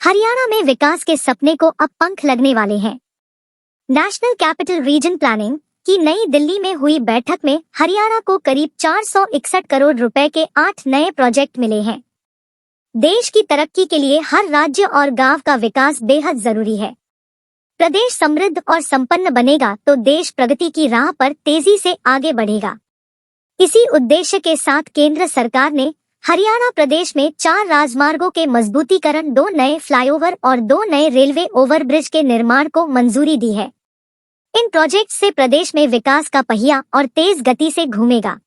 हरियाणा में विकास के सपने को अब पंख लगने वाले हैं। नेशनल कैपिटल रीजन प्लानिंग की नई दिल्ली में हुई बैठक में हरियाणा को करीब 461 करोड़ रुपए के 8 नए प्रोजेक्ट मिले हैं। देश की तरक्की के लिए हर राज्य और गांव का विकास बेहद जरूरी है। प्रदेश समृद्ध और संपन्न बनेगा तो देश प्रगति की राह पर तेजी से आगे बढ़ेगा। इसी उद्देश्य के साथ केंद्र सरकार ने हरियाणा प्रदेश में 4 राजमार्गों के मजबूतीकरण, 2 नए फ्लाईओवर और 2 नए रेलवे ओवरब्रिज के निर्माण को मंजूरी दी है। इन प्रोजेक्ट से प्रदेश में विकास का पहिया और तेज गति से घूमेगा।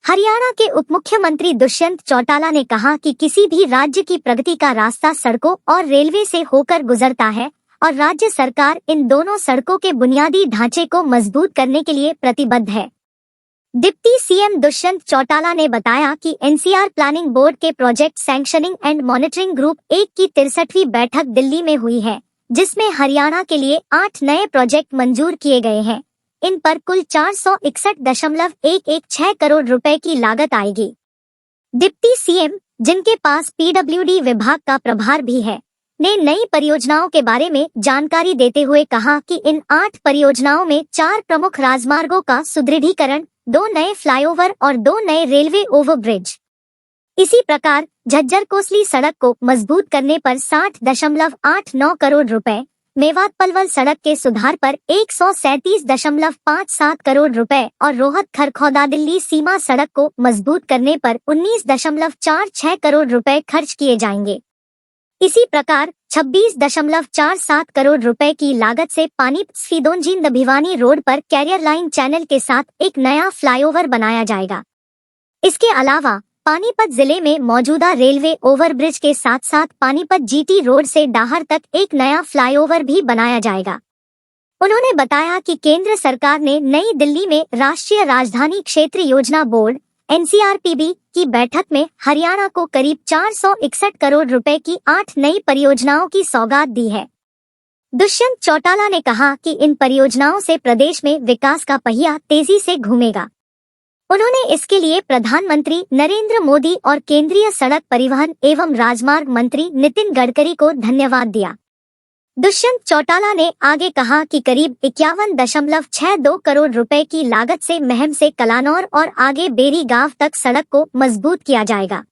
हरियाणा के उप मुख्यमंत्री दुष्यंत चौटाला ने कहा कि किसी भी राज्य की प्रगति का रास्ता सड़कों और रेलवे से होकर गुजरता है और राज्य सरकार इन दोनों सड़कों के बुनियादी ढांचे को मजबूत करने के लिए प्रतिबद्ध है। डिप्टी सीएम दुष्यंत चौटाला ने बताया कि एनसीआर प्लानिंग बोर्ड के project sanctioning and monitoring group 1 की 63वीं बैठक दिल्ली में हुई है, जिसमें हरियाणा के लिए 8 नए प्रोजेक्ट मंजूर किए गए हैं। इन पर कुल 461.116 करोड़ रुपए की लागत आएगी। डिप्टी सीएम, जिनके पास पीडब्ल्यूडी विभाग का प्रभार भी है, ने नई परियोजनाओं के बारे में जानकारी देते हुए कहा कि इन 8 परियोजनाओं में 4 प्रमुख राजमार्गों का सुदृढ़ीकरण, 2 नए फ्लाईओवर और 2 नए रेलवे ओवरब्रिज। इसी प्रकार झज्जर कोसली सड़क को मजबूत करने पर 60.89 करोड़ रुपए, मेवात पलवल सड़क के सुधार पर 137.57 करोड़ रुपए और रोहत खरखौदा दिल्ली सीमा सड़क को मजबूत करने पर 19.46 करोड़ रुपए खर्च किए जाएंगे। इसी प्रकार 26.47 करोड़ रुपए की लागत से पानीपत सीदोंजींद भिवानी रोड पर कैरियर लाइन चैनल के साथ एक नया फ्लाईओवर बनाया जाएगा। इसके अलावा पानीपत जिले में मौजूदा रेलवे ओवरब्रिज के साथ साथ पानीपत जीटी रोड से डाहर तक एक नया फ्लाईओवर भी बनाया जाएगा। उन्होंने बताया कि केंद्र सरकार ने नई दिल्ली में राष्ट्रीय राजधानी क्षेत्र योजना बोर्ड एनसीआरपीबी की बैठक में हरियाणा को करीब 461 करोड़ रुपए की 8 नई परियोजनाओं की सौगात दी है। दुष्यंत चौटाला ने कहा कि इन परियोजनाओं से प्रदेश में विकास का पहिया तेजी से घूमेगा। उन्होंने इसके लिए प्रधानमंत्री नरेंद्र मोदी और केंद्रीय सड़क परिवहन एवं राजमार्ग मंत्री नितिन गडकरी को धन्यवाद दिया। दुष्यंत चौटाला ने आगे कहा कि करीब 51.62 करोड़ रुपए की लागत से महम से कलानौर और आगे बेरी गांव तक सड़क को मजबूत किया जाएगा।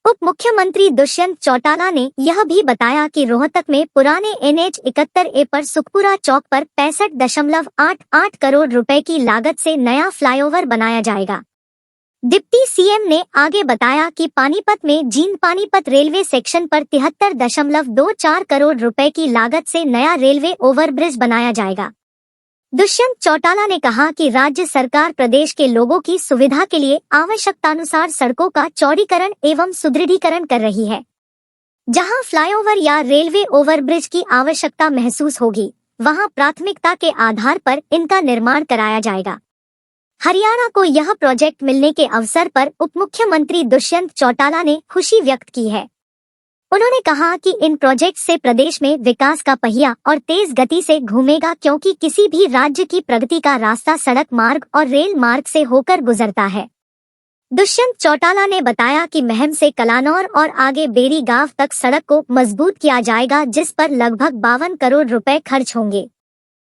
उप मुख्यमंत्री दुष्यंत चौटाला ने यह भी बताया कि रोहतक में पुराने NH 71A पर सुखपुरा चौक पर 65.88 करोड़ रुपए की लागत से नया फ्लाईओवर बनाया जाएगा। डिप्टी सीएम ने आगे बताया कि पानीपत में जींद पानीपत रेलवे सेक्शन पर 73.24 करोड़ रुपए की लागत से नया रेलवे ओवरब्रिज बनाया जाएगा। दुष्यंत चौटाला ने कहा कि राज्य सरकार प्रदेश के लोगों की सुविधा के लिए आवश्यकतानुसार सड़कों का चौड़ीकरण एवं सुदृढ़ीकरण कर रही है। जहां फ्लाईओवर या रेलवे ओवरब्रिज की आवश्यकता महसूस होगी, वहां प्राथमिकता के आधार पर इनका निर्माण कराया जाएगा। हरियाणा को यह प्रोजेक्ट मिलने के अवसर पर उप मुख्यमंत्री दुष्यंत चौटाला ने खुशी व्यक्त की है। उन्होंने कहा कि इन प्रोजेक्ट से प्रदेश में विकास का पहिया और तेज गति से घूमेगा, क्योंकि किसी भी राज्य की प्रगति का रास्ता सड़क मार्ग और रेल मार्ग से होकर गुजरता है। दुष्यंत चौटाला ने बताया कि महम से कलानौर और आगे बेरी गांव तक सड़क को मजबूत किया जाएगा, जिस पर लगभग 52 करोड़ रुपए खर्च होंगे।